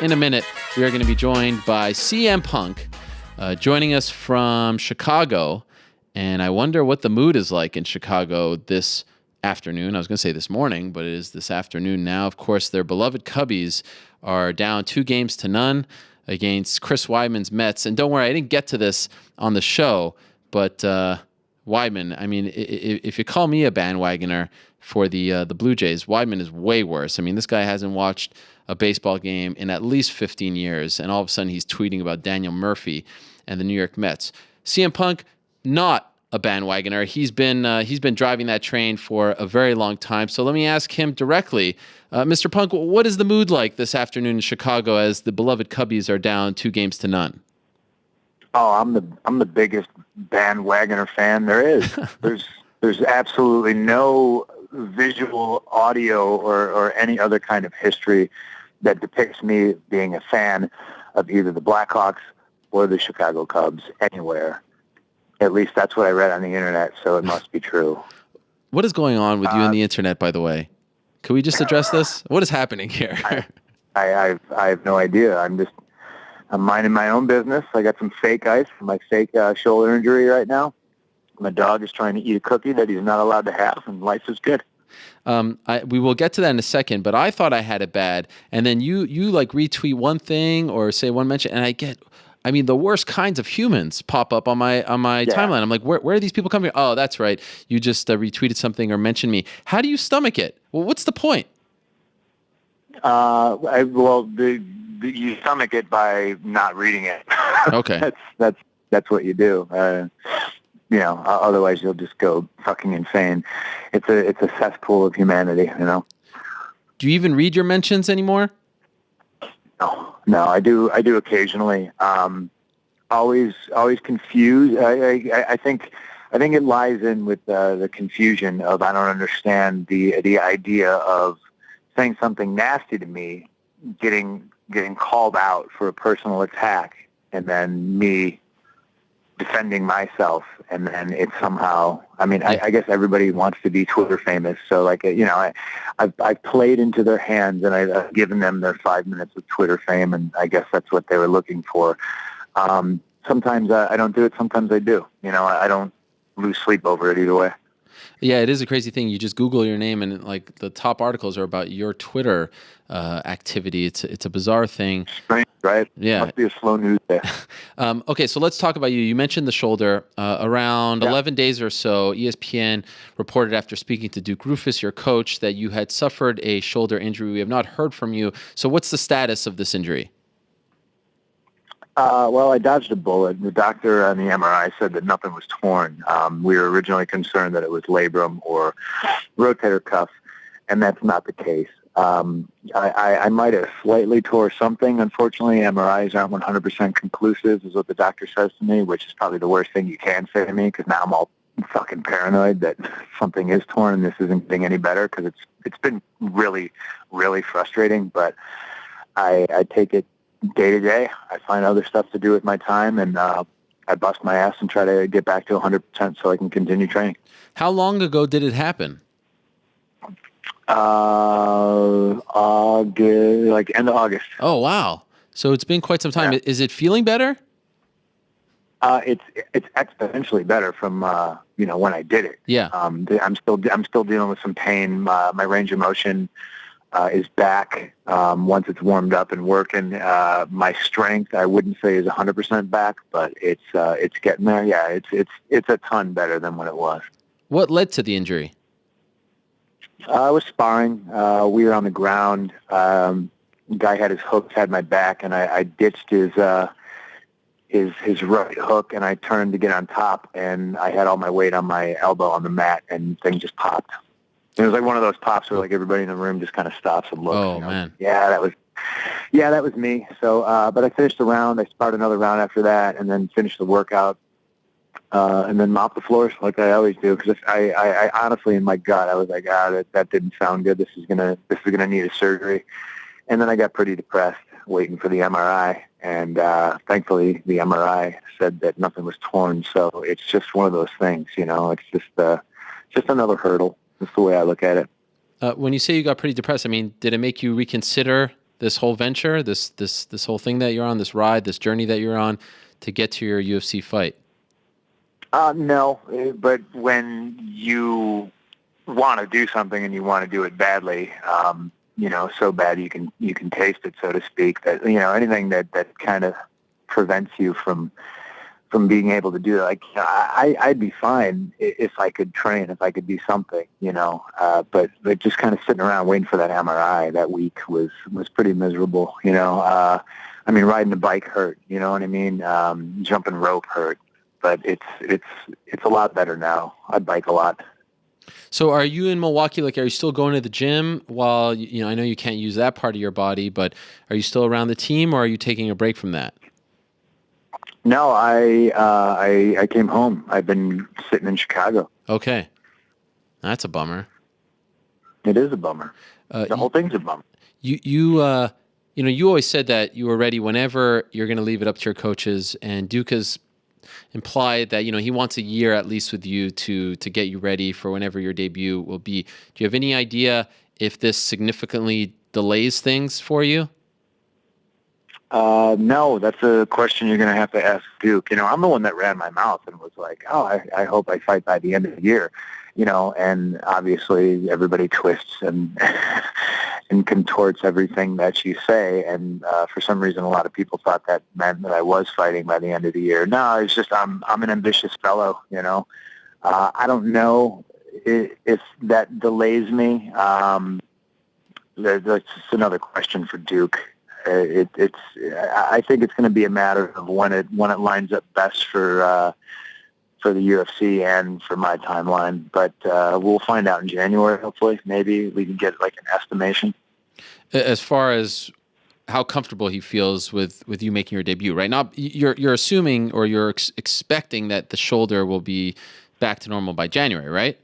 in a minute, we are going to be joined by CM Punk, joining us from Chicago. And I wonder what the mood is like in Chicago this afternoon. I was going to say this morning, but it is this afternoon now. Of course, their beloved Cubbies are down 2-0 against Chris Weidman's Mets. And don't worry, I didn't get to this on the show, but Weidman, I mean, if you call me a bandwagoner for the Blue Jays, Weidman is way worse. I mean, this guy hasn't watched a baseball game in at least 15 years, and all of a sudden he's tweeting about Daniel Murphy and the New York Mets. CM Punk, not a bandwagoner. He's been driving that train for a very long time. So let me ask him directly, Mr. Punk, what is the mood like this afternoon in Chicago as the beloved Cubbies are down 2-0? Oh, I'm the biggest bandwagoner fan there is. There's absolutely no visual, audio, or any other kind of history that depicts me being a fan of either the Blackhawks or the Chicago Cubs anywhere. At least that's what I read on the internet, so it must be true. What is going on with you and the internet, by the way? Can we just address this? What is happening here? I have no idea. I'm minding my own business. I got some fake ice for my fake shoulder injury right now. My dog is trying to eat a cookie that he's not allowed to have, and life is good. We will get to that in a second, but I thought I had it bad, and then you like retweet one thing or say one mention, and I mean, the worst kinds of humans pop up on my timeline. I'm like, where are these people coming from? Oh, that's right. You just retweeted something or mentioned me. How do you stomach it? Well, what's the point? You stomach it by not reading it. Okay. That's what you do. Otherwise you'll just go fucking insane. It's a cesspool of humanity, you know. Do you even read your mentions anymore? No, I do occasionally. Always confused. I think it lies in with the confusion of I don't understand the idea of saying something nasty to me, getting called out for a personal attack, and then me defending myself, and then it's somehow, I mean, I guess everybody wants to be Twitter famous, so like, I've played into their hands, and I've given them their 5 minutes of Twitter fame, and I guess that's what they were looking for. Sometimes I don't do it, sometimes I do. I don't lose sleep over it either way. Yeah, it is a crazy thing. You just Google your name, and like the top articles are about your Twitter activity. It's a bizarre thing. Strange, right? Yeah. Must be a slow news day. Okay, so let's talk about you. You mentioned the shoulder. Around 11 days or so, ESPN reported after speaking to Duke Roufus, your coach, that you had suffered a shoulder injury. We have not heard from you. So what's the status of this injury? Well, I dodged a bullet. The doctor on the MRI said that nothing was torn. We were originally concerned that it was labrum or rotator cuff, and that's not the case. I might have slightly tore something. Unfortunately, MRIs aren't 100% conclusive, is what the doctor says to me, which is probably the worst thing you can say to me, because now I'm all fucking paranoid that something is torn and this isn't getting any better, because it's been really, really frustrating. But I take it day to day. I find other stuff to do with my time, and I bust my ass and try to get back to 100% so I can continue training. How long ago did it happen? August, end of August. Oh, wow. So it's been quite some time. Yeah. Is it feeling better? It's exponentially better from when I did it. Yeah. I'm still dealing with some pain. My range of motion is back once it's warmed up and working. My strength, I wouldn't say is 100% back, but it's getting there. Yeah, it's a ton better than what it was. What led to the injury? I was sparring. We were on the ground. Guy had his hooks, had my back, and I ditched his right hook, and I turned to get on top, and I had all my weight on my elbow on the mat, and thing just popped. It was like one of those pops where like everybody in the room just kind of stops and looks. Oh, man. Yeah, that was me. So, but I finished the round. I sparred another round after that, and then finished the workout, and then mopped the floors like I always do. Because I honestly, in my gut, I was like, that didn't sound good. This is gonna need a surgery. And then I got pretty depressed, waiting for the MRI, and thankfully the MRI said that nothing was torn. So it's just one of those things, It's just another hurdle. That's the way I look at it. When you say you got pretty depressed, I mean, did it make you reconsider this whole venture, this whole thing that you're on, this ride, this journey that you're on to get to your UFC fight? No, but when you want to do something and you want to do it badly, so bad you can taste it, so to speak, that, anything that kind of prevents you from being able to do it. Like, I'd be fine if I could train, if I could do something, but just kind of sitting around waiting for that MRI that week was pretty miserable, riding a bike hurt, you know what I mean? Jumping rope hurt, but it's a lot better now. I bike a lot. So are you in Milwaukee? Like, are you still going to the gym while, I know you can't use that part of your body, but are you still around the team, or are you taking a break from that? No, I came home. I've been sitting in Chicago. Okay. That's a bummer. It is a bummer. The whole thing's a bummer. You always said that you were ready whenever you're going to leave it up to your coaches, and Duke has implied that, he wants a year at least with you to get you ready for whenever your debut will be. Do you have any idea if this significantly delays things for you? No, that's a question you're going to have to ask Duke. I'm the one that ran my mouth and was like, oh, I hope I fight by the end of the year, and obviously everybody twists and and contorts everything that you say. And for some reason, a lot of people thought that meant that I was fighting by the end of the year. No, it's just I'm an ambitious fellow, I don't know if that delays me. That's another question for Duke. I think it's going to be a matter of when it lines up best for the UFC and for my timeline. But we'll find out in January. Hopefully, maybe we can get like an estimation. As far as how comfortable he feels with you making your debut, right? Now, you're assuming, or you're expecting that the shoulder will be back to normal by January, right?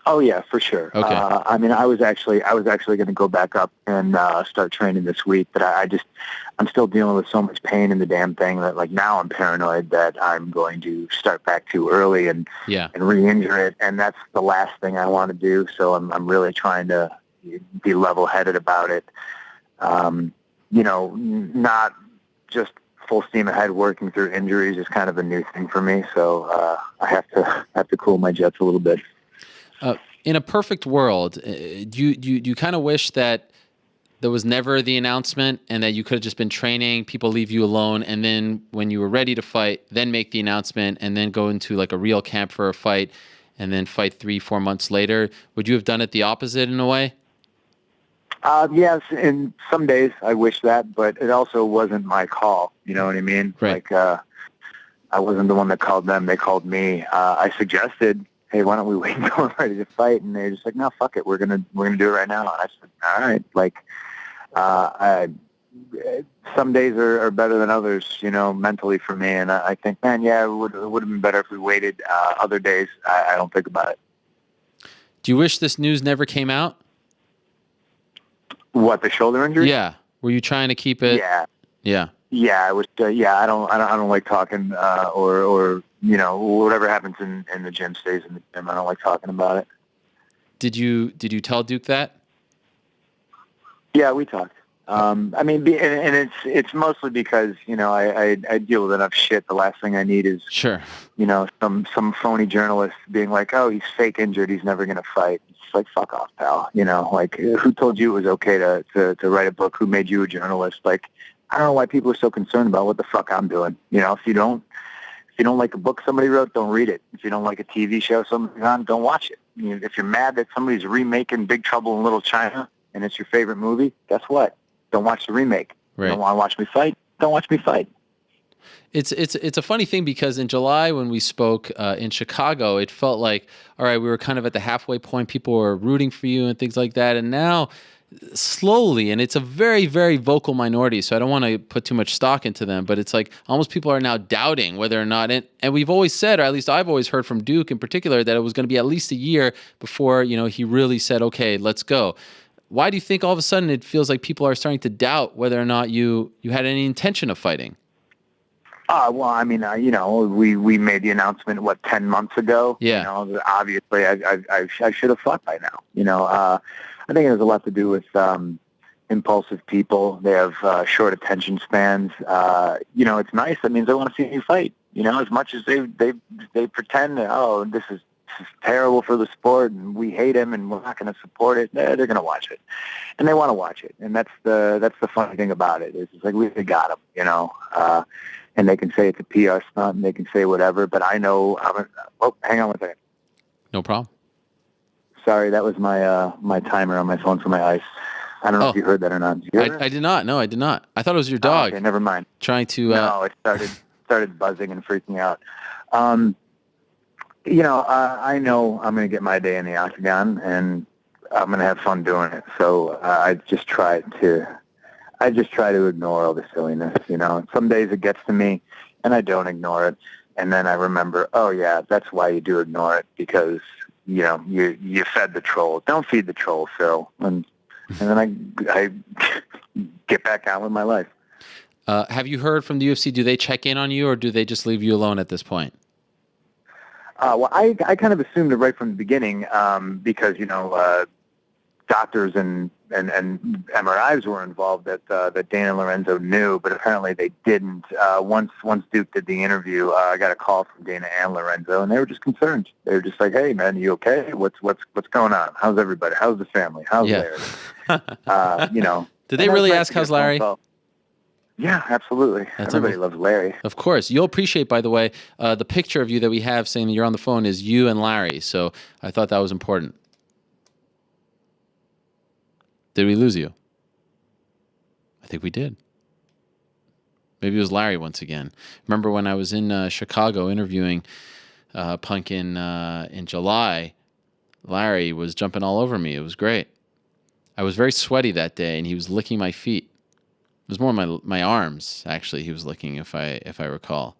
Oh yeah, for sure. Okay. I was actually going to go back up and start training this week, but I'm still dealing with so much pain in the damn thing that, like, now I'm paranoid that I'm going to start back too early and re-injure it, and that's the last thing I want to do. So I'm really trying to be level-headed about it. Not just full steam ahead working through injuries is kind of a new thing for me. So I have to cool my jets a little bit. In a perfect world, do you kind of wish that there was never the announcement and that you could have just been training, people leave you alone, and then when you were ready to fight, then make the announcement and then go into like a real camp for a fight and then fight 3-4 months later? Would you have done it the opposite in a way? Yes, in some days I wish that, but it also wasn't my call. You know what I mean? Right. Like, I wasn't the one that called them. They called me. I suggested, hey, why don't we wait until we're ready to fight? And they're just like, no, fuck it. We're gonna do it right now. And I said, all right. Like, some days are better than others, mentally for me. And I think, man, yeah, it would have been better if we waited. Other days, I don't think about it. Do you wish this news never came out? What, the shoulder injury? Yeah. Were you trying to keep it? Yeah. Yeah. Yeah, I was. I don't like talking, or whatever happens in the gym stays in the gym. I don't like talking about it. Did you tell Duke that? Yeah, we talked. And it's mostly because I deal with enough shit. The last thing I need is some phony journalist being like, oh, he's fake injured, he's never gonna fight. It's like, fuck off, pal. Like, who told you it was okay to write a book? Who made you a journalist? Like, I don't know why people are so concerned about what the fuck I'm doing. If you don't like a book somebody wrote, don't read it. If you don't like a TV show somebody's on, don't watch it. If you're mad that somebody's remaking Big Trouble in Little China and it's your favorite movie, guess what? Don't watch the remake. Right. You don't want to watch me fight? Don't watch me fight. It's a funny thing because in July when we spoke in Chicago, it felt like, all right, we were kind of at the halfway point. People were rooting for you and things like that. And now slowly, and it's a very, very vocal minority, so I don't want to put too much stock into them, but it's like almost people are now doubting whether or not, and we've always said, or at least I've always heard from Duke in particular, that it was going to be at least a year before, he really said, okay, let's go. Why do you think all of a sudden it feels like people are starting to doubt whether or not you had any intention of fighting? Well, we made the announcement, 10 months ago? Yeah. Obviously I should have fought by now. I think it has a lot to do with, impulsive people. They have short attention spans. It's nice. That means they want to see you fight. As much as they pretend that, oh, this is terrible for the sport and we hate him and we're not going to support it. They're going to watch it, and they want to watch it. And that's the funny thing about it. It's like we got him, and they can say it's a PR stunt and they can say whatever. But I know. Hang on one second. No problem. Sorry, that was my timer on my phone for my ice. I don't know if you heard that or not. Did you hear I did not. No, I did not. I thought it was your dog. Okay, never mind. Trying to. No, it started buzzing and freaking out. I know I'm going to get my day in the octagon, and I'm going to have fun doing it. So I just try to ignore all the silliness. Some days it gets to me, and I don't ignore it, and then I remember, oh yeah, that's why you do ignore it, because you fed the troll. Don't feed the troll, Phil. And then I get back on with my life. Have you heard from the UFC? Do they check in on you, or do they just leave you alone at this point? Well, I kind of assumed it right from the beginning because, doctors and MRIs were involved that Dana Lorenzo knew, but apparently they didn't. Once Duke did the interview, I got a call from Dana and Lorenzo, and they were just concerned. They were just like, "Hey, man, you okay? What's going on? How's everybody? How's the family? How's Larry?" Did they really ask how's Larry? Yeah, absolutely. Everybody loves Larry. Of course. You'll appreciate, by the way, the picture of you that we have saying that you're on the phone is you and Larry. So I thought that was important. Did we lose you? I think we did. Maybe it was Larry once again. Remember when I was in Chicago interviewing Punk in July, Larry was jumping all over me. It was great. I was very sweaty that day, and he was licking my feet. It was more my arms, actually, he was licking, if I recall.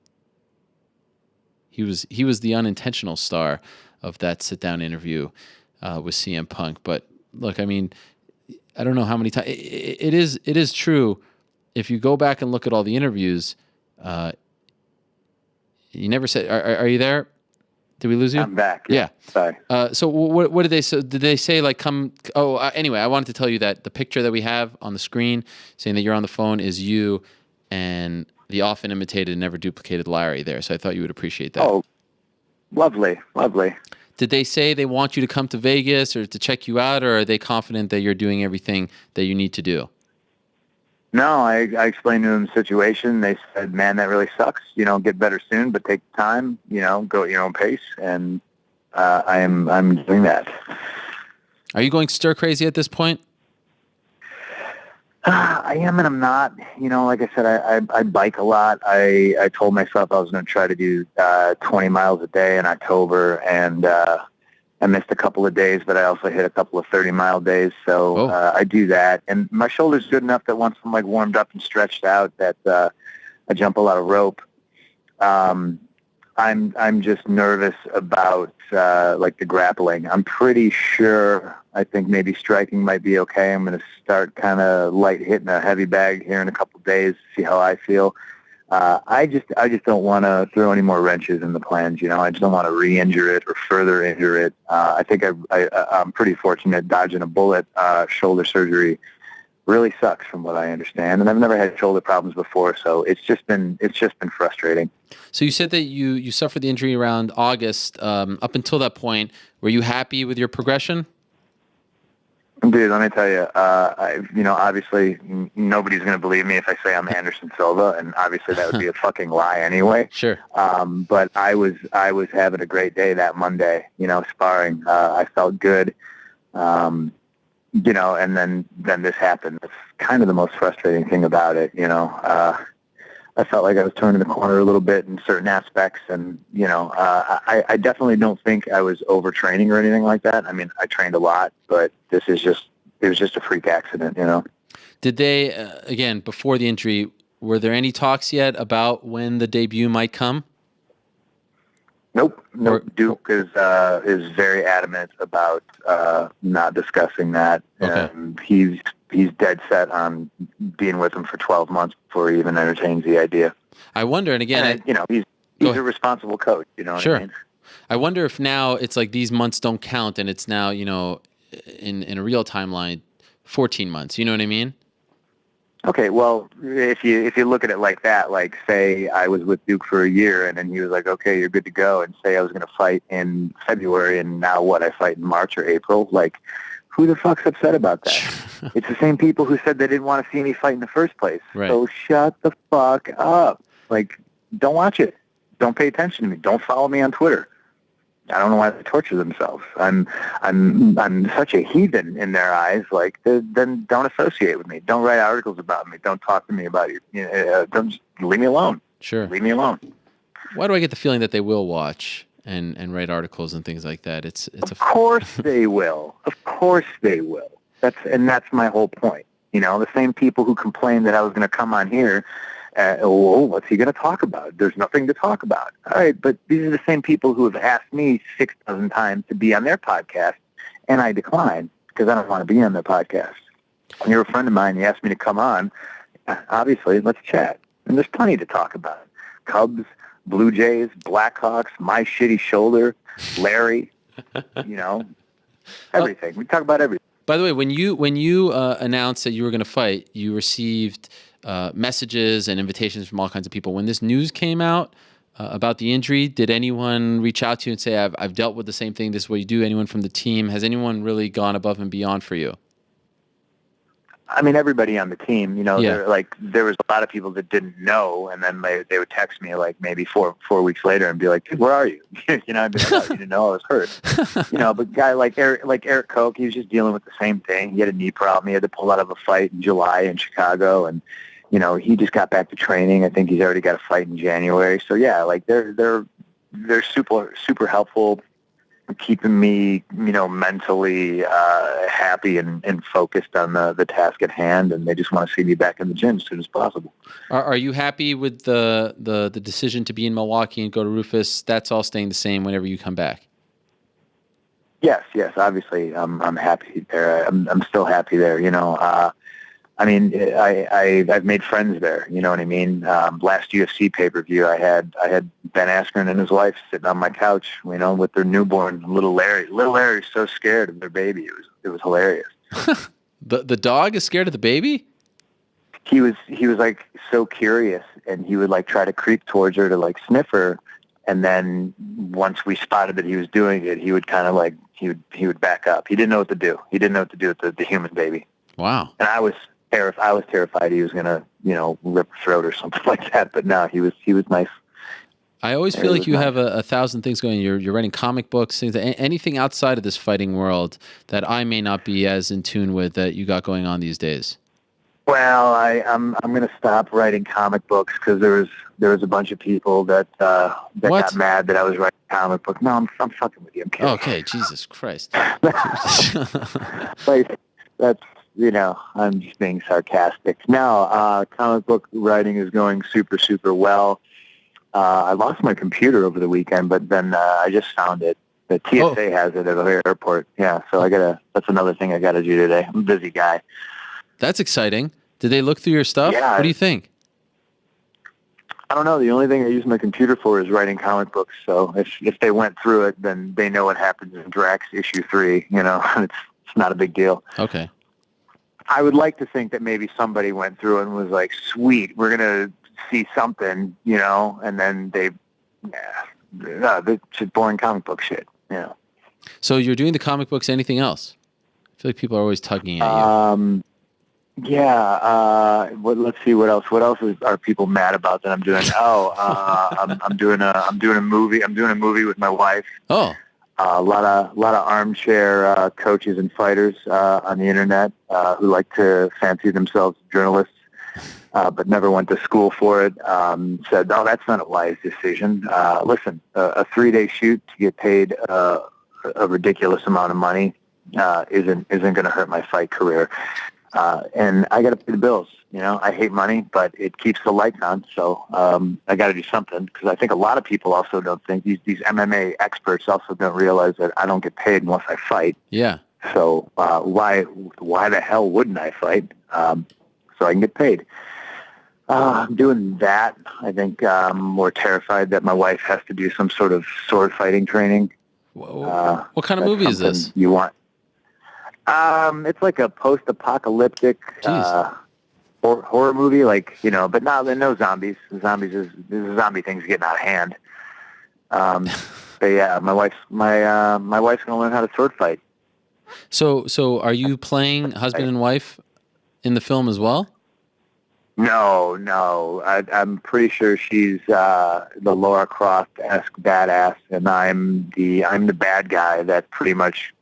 He was the unintentional star of that sit-down interview with CM Punk. But look, I mean, I don't know how many times it is true. If you go back and look at all the interviews, you never said, "Are you there? Did we lose you?" I'm back. Yeah. Sorry. So what did they say? Did they say like come? Oh, anyway, I wanted to tell you that the picture that we have on the screen saying that you're on the phone is you and the often imitated, never duplicated Larry there. So I thought you would appreciate that. Oh, lovely. Did they say they want you to come to Vegas or to check you out, or are they confident that you're doing everything that you need to do? No, I explained to them the situation. They said, "Man, that really sucks. Get better soon, but take time. Go at your own pace." And I'm doing that. Are you going stir crazy at this point? I am and I'm not. Like I said, I bike a lot. I told myself I was going to try to do 20 miles a day in October, and I missed a couple of days, but I also hit a couple of 30-mile days. So I do that. And my shoulder's good enough that once I'm warmed up and stretched out that I jump a lot of rope. I'm just nervous about the grappling. I'm pretty sure I think maybe striking might be okay. I'm going to start kind of light hitting a heavy bag here in a couple of days, see how I feel. I just don't want to throw any more wrenches in the plans. I just don't want to re-injure it or further injure it. I think I'm pretty fortunate dodging a bullet. Shoulder surgery really sucks from what I understand, and I've never had shoulder problems before, so it's just been frustrating. So you said that you suffered the injury around August. Up until that point, were you happy with your progression? Dude, let me tell you, obviously nobody's going to believe me if I say I'm Anderson Silva, and obviously that would be a fucking lie anyway. Sure. But I was having a great day that Monday, sparring. I felt good, and then this happened. It's kind of the most frustrating thing about it, I felt like I was turning the corner a little bit in certain aspects, and I definitely don't think I was overtraining or anything like that. I mean, I trained a lot, but it was just a freak accident, Did they again before the injury? Were there any talks yet about when the debut might come? Nope. Duke is very adamant about not discussing that, okay. And he's dead set on being with him for 12 months before he even entertains the idea. I wonder, and again, he's a responsible coach. Sure. What I mean? I wonder if now it's like these months don't count, and it's now in a real timeline, 14 months. You know what I mean? Okay, well, if you look at it like that, like say I was with Duke for a year and then he was like, okay, you're good to go, and say I was going to fight in February and now what, I fight in March or April, like who the fuck's upset about that? It's the same people who said they didn't want to see me fight in the first place. Right. So shut the fuck up. Like, don't watch it. Don't pay attention to me. Don't follow me on Twitter. I don't know why they torture themselves. I'm such a heathen in their eyes. Like, then don't associate with me. Don't write articles about me. Don't talk to me about you. Don't just leave me alone. Sure. Leave me alone. Why do I get the feeling that they will watch and write articles and things like that? Of course they will. Of course they will. That's my whole point. The same people who complained that I was going to come on here. What's he going to talk about? There's nothing to talk about. All right, but these are the same people who have asked me 6,000 times to be on their podcast, and I decline because I don't want to be on their podcast. When you're a friend of mine, you asked me to come on. Obviously, let's chat. And there's plenty to talk about. Cubs, Blue Jays, Blackhawks, my shitty shoulder, Larry, everything. We talk about everything. By the way, when you announced that you were going to fight, you received messages and invitations from all kinds of people. When this news came out about the injury, did anyone reach out to you and say, I've dealt with the same thing, this is what you do? Anyone from the team? Has anyone really gone above and beyond for you? I mean, everybody on the team, there was a lot of people that didn't know, and then they would text me like maybe four weeks later and be like, dude, where are you? I'd be like, oh, you didn't know I was hurt. But guy like Eric Koch, he was just dealing with the same thing. He had a knee problem. He had to pull out of a fight in July in Chicago, and he just got back to training. I think he's already got a fight in January. So yeah, like they're super helpful, keeping me, mentally happy and focused on the task at hand, and they just want to see me back in the gym as soon as possible. Are you happy with the decision to be in Milwaukee and go to Rufus? That's all staying the same whenever you come back. Yes, obviously, I'm happy there. I'm still happy there. I mean, I've made friends there. You know what I mean? Last UFC pay-per-view, I had Ben Askren and his wife sitting on my couch, with their newborn, little Larry. Little Larry's so scared of their baby. It was hilarious. The dog is scared of the baby? He was like so curious, and he would like try to creep towards her to like sniff her, and then once we spotted that he was doing it, he would kind of like he would back up. He didn't know what to do. He didn't know what to do with the human baby. Wow. And I was terrified he was gonna, rip her throat or something like that. But no, he was nice. I always feel like you have a thousand things going. You're writing comic books, things, anything outside of this fighting world that I may not be as in tune with that you got going on these days. Well, I'm gonna stop writing comic books because there was a bunch of people that got mad that I was writing comic books. No, I'm fucking with you. I'm kidding. Okay, Jesus Christ. Like, that's. I'm just being sarcastic. No, comic book writing is going super, super well. I lost my computer over the weekend, but then I just found it. The TSA has it at the airport. Yeah, so that's another thing I got to do today. I'm a busy guy. That's exciting. Did they look through your stuff? Yeah. What do you think? I don't know. The only thing I use my computer for is writing comic books. So if they went through it, then they know what happens in Drax issue 3. It's not a big deal. Okay. I would like to think that maybe somebody went through and was like, sweet, we're going to see something, and then it's just boring comic book shit, So you're doing the comic books, anything else? I feel like people are always tugging at you. Let's see what else. What else are people mad about that I'm doing? I'm doing a movie. I'm doing a movie with my wife. Oh. A lot of armchair coaches and fighters on the internet who like to fancy themselves journalists, but never went to school for it. Said, "Oh, that's not a wise decision." Listen, a 3-day shoot to get paid a ridiculous amount of money isn't going to hurt my fight career. And I got to pay the bills. I hate money, but it keeps the lights on. So I got to do something, because I think a lot of people also don't think, these MMA experts also don't realize that I don't get paid unless I fight. Yeah. So why the hell wouldn't I fight? So I can get paid. I'm doing that. I think I'm more terrified that my wife has to do some sort of sword fighting training. What kind of movie is this? You want? It's like a post-apocalyptic. horror movie, like, but no zombies. The zombie thing's getting out of hand. But yeah, my wife's gonna learn how to sword fight. So are you playing husband and wife in the film as well? No. I'm pretty sure she's the Laura Croft-esque badass, and I'm the bad guy that pretty much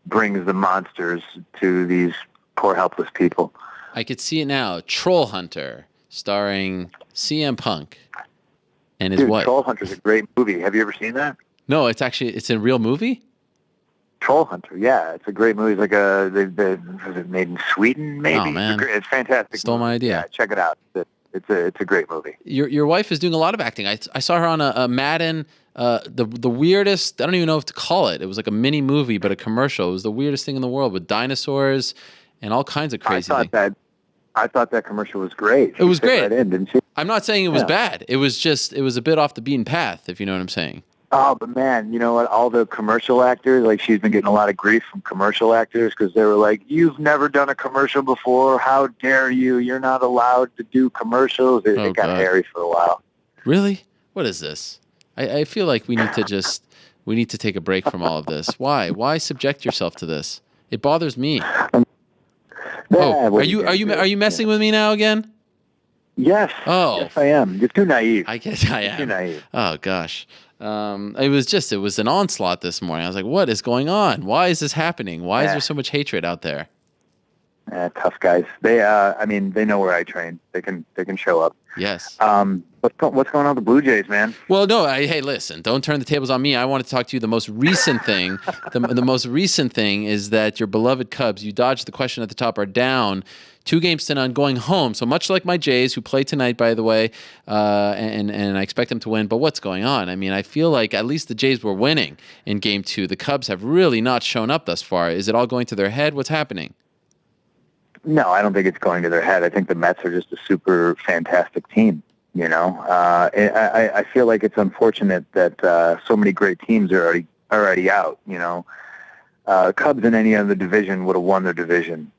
brings the monsters to these poor helpless people. I could see it now. Troll Hunter, starring CM Punk and his wife. Troll Hunter's a great movie. Have you ever seen that? No, it's a real movie? Troll Hunter, yeah, it's a great movie. It's like was it made in Sweden? Maybe. Oh man, it's fantastic. Stole my idea. Yeah, check it out. It's a great movie. Your wife is doing a lot of acting. I saw her on a Madden, the weirdest. I don't even know what to call it. It was like a mini movie, but a commercial. It was the weirdest thing in the world with dinosaurs and all kinds of crazy things. I thought that commercial was great. It was great. Right in, didn't she? I'm not saying it was bad. It was a bit off the beaten path, if you know what I'm saying. Oh, but man, you know what? All the commercial actors, like she's been getting a lot of grief from commercial actors because they were like, "You've never done a commercial before. How dare you? You're not allowed to do commercials." It got hairy for a while. Really? What is this? I feel like we need to take a break from all of this. Why subject yourself to this? It bothers me. Are you messing with me now again? Yes. Oh. Yes, I am. You're too naive. I guess I am. You're too naive. Oh gosh. It was an onslaught this morning. I was like, what is going on? Why is this happening? Why is there so much hatred out there? Tough guys. They know where I train. They can show up. Yes. What's going on with the Blue Jays, man? Well, no. Hey, listen. Don't turn the tables on me. I want to talk to you. The most recent thing. the most recent thing is that your beloved Cubs. You dodged the question at the top. Are down 2-0 going home. So much like my Jays, who play tonight, by the way, and I expect them to win. But what's going on? I mean, I feel like at least the Jays were winning in Game 2. The Cubs have really not shown up thus far. Is it all going to their head? What's happening? No, I don't think it's going to their head. I think the Mets are just a super fantastic team. I feel like it's unfortunate that so many great teams are already out. Cubs in any other division would have won their division.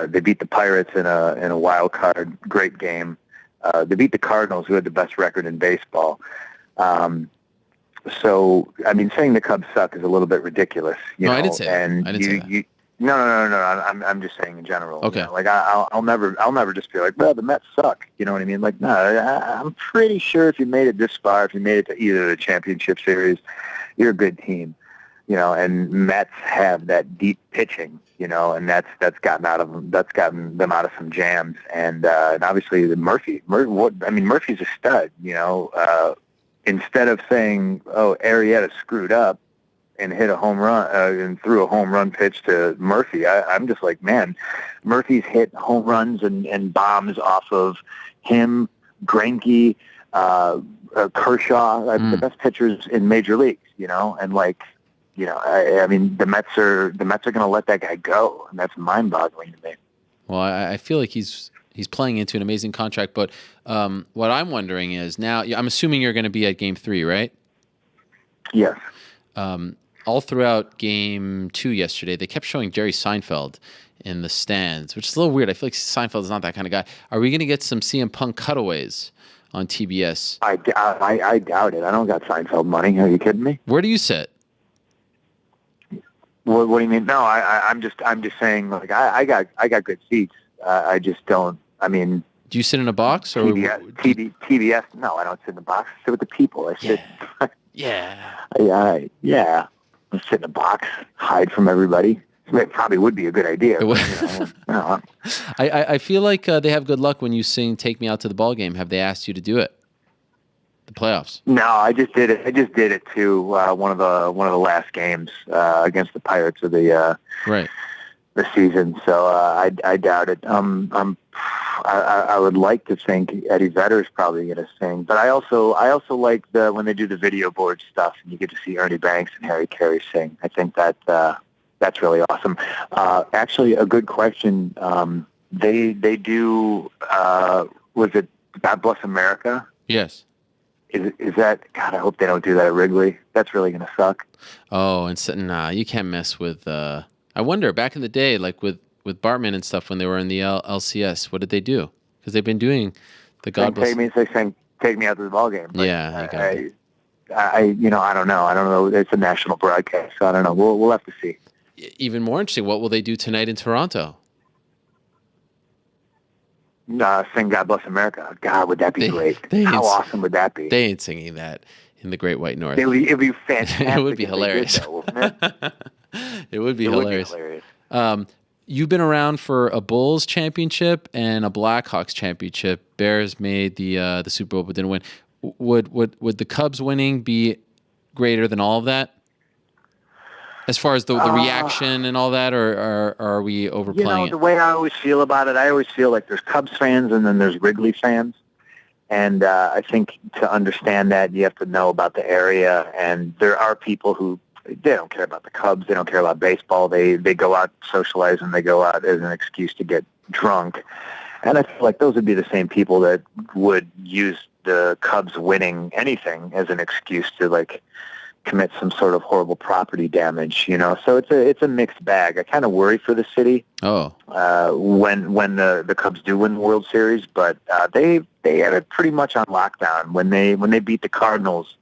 They beat the Pirates in a wild card, great game. They beat the Cardinals, who had the best record in baseball. So, I mean, saying the Cubs suck is a little bit ridiculous. I didn't say that. No. I'm just saying in general. Okay. Like I'll never just be like, well, the Mets suck. You know what I mean? Like, no, I'm pretty sure if you made it this far, if you made it to either the championship series, you're a good team. And Mets have that deep pitching, and that's gotten them out of some jams. And obviously Murphy's a stud. Instead of saying, oh, Arrieta screwed up and hit a home run and threw a home run pitch to Murphy, I'm just like, man, Murphy's hit home runs and bombs off of him, Greinke, Kershaw, the best pitchers in major leagues, and like, I mean, the Mets are going to let that guy go, and that's mind-boggling to me. Well, I feel like he's playing into an amazing contract, but what I'm wondering is now, I'm assuming you're going to be at Game 3, right? Yes. All throughout Game 2 yesterday, they kept showing Jerry Seinfeld in the stands, which is a little weird. I feel like Seinfeld is not that kind of guy. Are we going to get some CM Punk cutaways on TBS? I doubt it. I don't got Seinfeld money. Are you kidding me? Where do you sit? What do you mean? No, I'm just saying, like, I got good seats. I just don't. I mean, do you sit in a box or TBS? No, I don't sit in the box. I sit with the people. I sit. Yeah. Yeah. I sit in a box, hide from everybody. It probably would be a good idea. I feel like they have good luck when you sing "Take Me Out to the Ball Game." Have they asked you to do it? The playoffs. No, I just did it too. One of the last games against the Pirates of the season. So I doubt it. I would like to think Eddie Vedder is probably going to sing, but I also like when they do the video board stuff and you get to see Ernie Banks and Harry Carey sing. I think that's really awesome. Actually, a good question. They do. Was it God Bless America? Yes. Is that, God, I hope they don't do that at Wrigley. That's really going to suck. Oh, and so, you can't mess with, I wonder, back in the day, like with with Bartman and stuff when they were in the LCS? What did they do? Because they've been doing the God bless. Take me out to the ball game. But Yeah, you got it. I don't know. I don't know. It's a national broadcast, so I don't know. We'll have to see. Even more interesting, what will they do tonight in Toronto? Sing God Bless America. God, would that be great? How awesome would that be? They ain't singing that in the Great White North. It'd be fantastic. It would be hilarious. Did, though, wouldn't it? It would be hilarious. You've been around for a Bulls championship and a Blackhawks championship. Bears made the Super Bowl but didn't win. Would the Cubs winning be greater than all of that? As far as the reaction and all that, or are we overplaying it? The way I always feel about it, I always feel like there's Cubs fans and then there's Wrigley fans. And I think to understand that, you have to know about the area. And there are people who, they don't care about the Cubs. They don't care about baseball. They go out socialize and they go out as an excuse to get drunk. And I feel like those would be the same people that would use the Cubs winning anything as an excuse to, like, commit some sort of horrible property damage, So it's a mixed bag. I kind of worry for the city. When the Cubs do win the World Series, but they had it pretty much on lockdown. When they beat the Cardinals,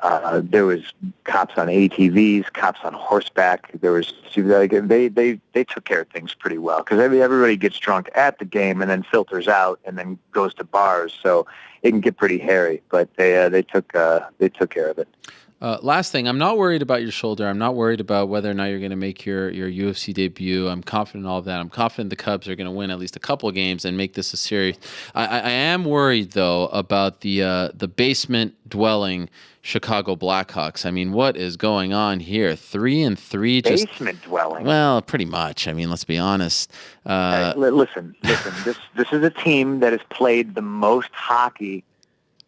there was cops on ATVs, cops on horseback. There was they took care of things pretty well because everybody gets drunk at the game and then filters out and then goes to bars, so it can get pretty hairy. But they took care of it. Last thing, I'm not worried about your shoulder. I'm not worried about whether or not you're going to make your UFC debut. I'm confident in all of that. I'm confident the Cubs are going to win at least a couple of games and make this a series. I am worried, though, about the basement-dwelling Chicago Blackhawks. I mean, what is going on here? 3-3. Basement-dwelling? Well, pretty much. I mean, let's be honest. Listen. This is a team that has played the most hockey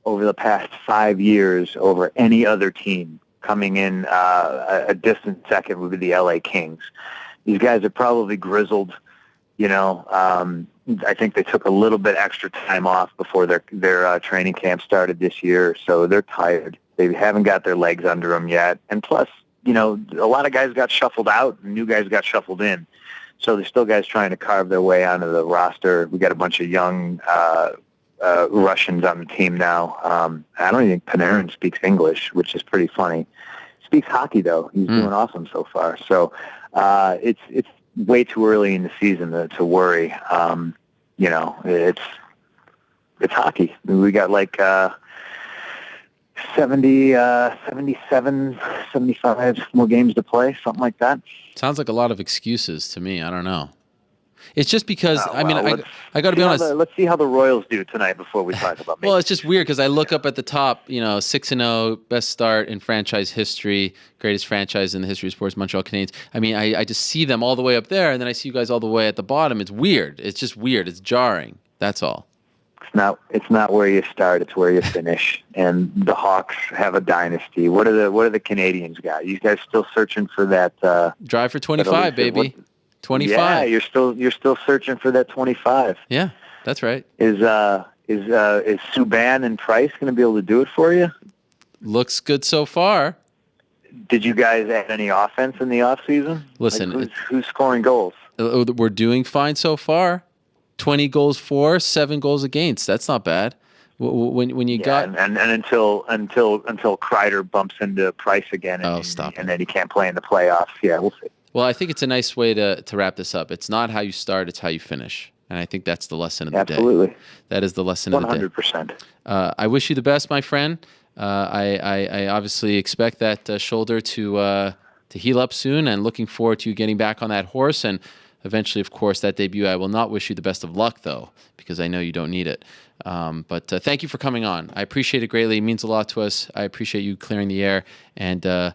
over the past 5 years over any other team. Coming in a distant second would be the LA Kings. These guys are probably grizzled. I think they took a little bit extra time off before their training camp started this year, so they're tired. They haven't got their legs under them yet. And plus, a lot of guys got shuffled out and new guys got shuffled in. So there's still guys trying to carve their way onto the roster. We got a bunch of young Russians on the team now. I don't even think Panarin speaks English, which is pretty funny. Speaks hockey, though. He's doing awesome so far. So it's way too early in the season to worry. It's hockey. We got like 77, 75 more games to play, something like that. Sounds like a lot of excuses to me. I don't know. It's just because, I got to be honest. Let's see how the Royals do tonight before we talk about Well, it's just weird because I look up at the top, 6-0, best start in franchise history, greatest franchise in the history of sports, Montreal Canadiens. I mean, I just see them all the way up there, and then I see you guys all the way at the bottom. It's weird. It's just weird. It's jarring. That's all. It's not where you start. It's where you finish. And the Hawks have a dynasty. What are the Canadians got? You guys still searching for that? Drive for 25, baby. 25. Yeah, you're still searching for that 25. Yeah, that's right. Is Subban and Price going to be able to do it for you? Looks good so far. Did you guys add any offense in the offseason? Listen, who's scoring goals? We're doing fine so far. 20 goals for, 7 goals against. That's not bad. When you got and until Kreider bumps into Price again, and then he can't play in the playoffs. Yeah, we'll see. Well, I think it's a nice way to wrap this up. It's not how you start, it's how you finish. And I think that's the lesson of the day. Absolutely. That is the lesson of the day. 100%. I wish you the best, my friend. I obviously expect that shoulder to heal up soon, and looking forward to you getting back on that horse and eventually, of course, that debut. I will not wish you the best of luck, though, because I know you don't need it. But thank you for coming on. I appreciate it greatly. It means a lot to us. I appreciate you clearing the air and the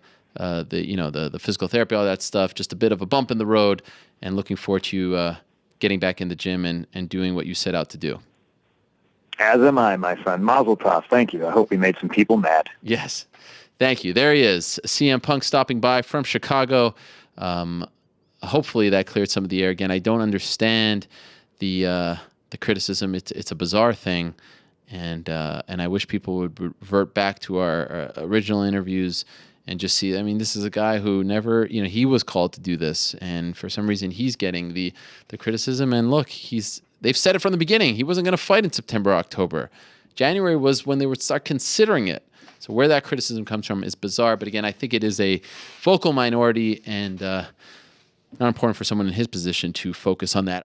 physical therapy, all that stuff. Just a bit of a bump in the road, and looking forward to you getting back in the gym and doing what you set out to do. As am I, my friend. Mazel tov. Thank you. I hope we made some people mad. Yes. Thank you. There he is, CM Punk, stopping by from Chicago. Hopefully that cleared some of the air again. I don't understand the criticism. It's a bizarre thing, and I wish people would revert back to our original interviews and just see. I mean, this is a guy who never, he was called to do this, and for some reason he's getting the criticism. And look, they've said it from the beginning. He wasn't going to fight in September, October. January was when they would start considering it. So where that criticism comes from is bizarre. But again, I think it is a vocal minority, and not important for someone in his position to focus on that.